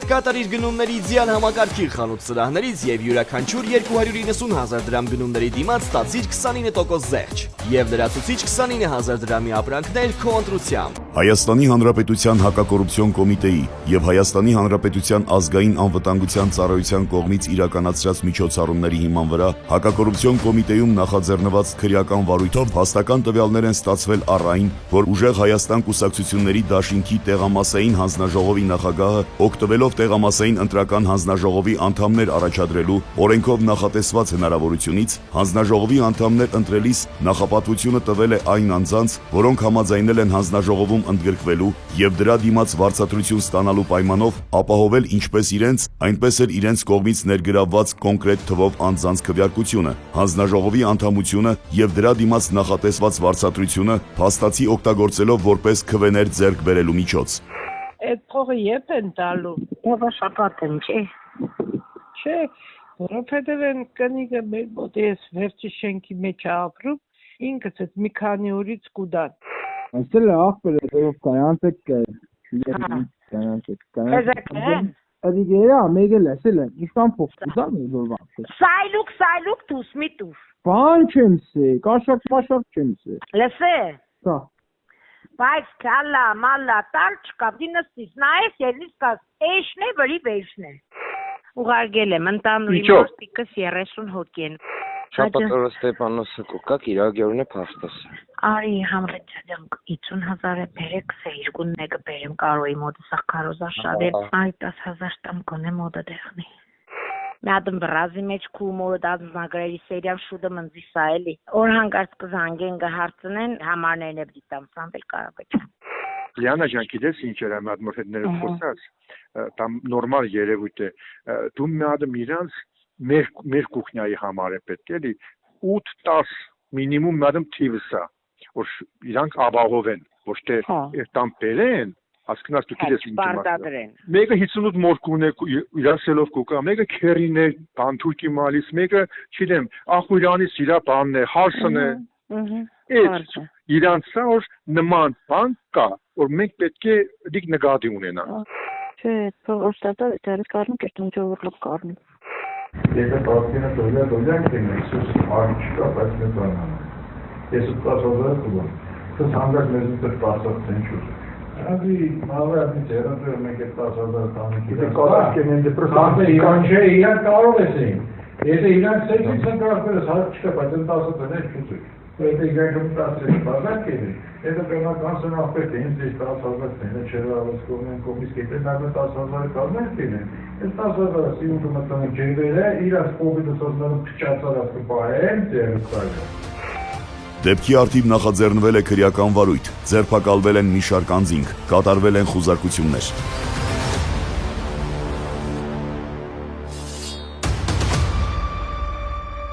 կատարիր գնումների ձյան համակարգի խանութ սրահներից եւ յուրաքանչյուր 290,000 դրամ գնումների դիմաց ստացիր 29% զեղչ եւ լրացուցիչ 29,000 դրամի ապրանքներ քո ընտրությամբ։ Հայաստանի Հանրապետության հակակոռուպցիոն կոմիտեի եւ Հայաստանի Հանրապետության ազգային անվտանգության ծառայության կողմից իրականացրած միջոցառումների հիման վրա հակակոռուպցիոն կոմիտեում նախաձեռնված քրեական վարույթով հաստական տվյալներ են ստացվել առ այն, որ Ուժեղ Հայաստան կուսակցությունների դաշինքի տեղամասային հանձնաժողովի նախագահը օգտվելով տեղամասային ընտրական հանձնաժողովի անդամներ առաջադրելու օրենքով նախատեսված հնարավորությունից հանձնաժողովի անդամներ ընտրելիս նախապատվությունը տվել է այն անձանց, որոնք համաձայնել են հանձնաժողովում ընդգրկվելու եւ դրա դիմաց վարձատրություն ստանալու պայմանով ապահովել ինչպես իրենց, այնպես էլ իրենց կողմից ներգրավված կոնկրետ թվով անձանց քվեարկությունը, հանձնաժողովի անդամությունը եւ դրա դիմաց նախատեսված վարձատրությունը փաստացի օգտագործելով որպես քվեներ ձեռք բերելու միջոց։ Այդ փողը երբ են տալու։ Շաբաթ են, չէ։ Չէ, որովհետև են կնիկը մեր մոտ ես վերջի շենքի մեջ ապրում, ինքս այդ մի քանի օրից կուդան։ Այստեղ ախպեր է, ով կանանցեք կանանցեք։ Adigeera, mege lesele, ishtan փոխուտան զորվան։ Սայլուկ դուս միտուր։ Բան չեմսե, կաշակ չեմսե։ Լսե։ Սա։ Բայց կալա, մալա, տալ չկա, դինստից նայես ելնից կաս, էշն է, վրի բեշն է։ Ուղարգել եմ, ընտանուրի մարդիկս 30 հոգի են։ Շապատորը Ստեփանոսը կուկակ իրագերուն է փաստաս։ Արի համրեջան 50,000 է բերեք, սե երկուն նեգը բերեմ կարոյի մոդը սախքարոզա շատ է, այ 10,000 տամ կոնե մոդը դեղնի։ Մյադմ բրազի մեջ կումորը դազմագրերի սերիան շուդը մնձի սա էլի։ Որ հանգարց կզանգեն գհարցնեն, համարներն է բդիտամ սամվել կարագոչ։ Լիանա ջան, գիտես ինչ էր այդ մոդները խոսած, տամ նորմալ երևույթ է, դու մյադմ իրանց մեր կուխնյայի համար է պետք էլի 8-10 մինիմում մյադմ թիվսա, որ իրանք ապահովեն, ոչ թե տամ բերեն, հասկնաս դու գիտես ինչ բարտադրեն։ Մեկը 58 մորկուն է իրասելով կուկա, մեկը քերին է, բանթուկի մալիս, մեկը չգիտեմ, ախուրյանից իրա բանն է, հարսն է։ Այդ իրանցա որ նման բան կա, որ մենք պետք է դիք նկատի ունենանք։ Չէ, փոխստատը դեռ կառնում կերտում ժողովուրդ կառնում։ Եթե պատկերը դոլյակ կենես, արի չկա, բայց մեզ անանա։ Ես ու 10,000 կուղան, կս հանգակ մեզ ուտեր 10,000 չուր։ Ադի, մավը ադի ձերատվեր մեկ է 10,000 տանիքի։ Եթե կարակ կենեն դեպրսանտը իրան չէ, իրան կարող ես էին։ Եթե իրան սեքից են կարակվերս հարկ չկա, բայց են 10,000 են չուծուր։ Եթե իրան կմտասրել բազակ կենի, եթե պենական սնախպեր թե ինձ ես 10,000 տենը չերը ավս կողմեն կողմից կետեն նարմեն 10,000 կազմեն տենեն։ Ես 10,000 սիուտը մտանը ջերվեր է, իրաս կողմիտը սոսնարում փչացարած կպահեն ձերս կայը։ Դեպքի արդիվ նախաձեռնվել է քրեական վարույթ, ձերբակալվել են մի շարք անձինք, կատարվել են խուզարկություններ։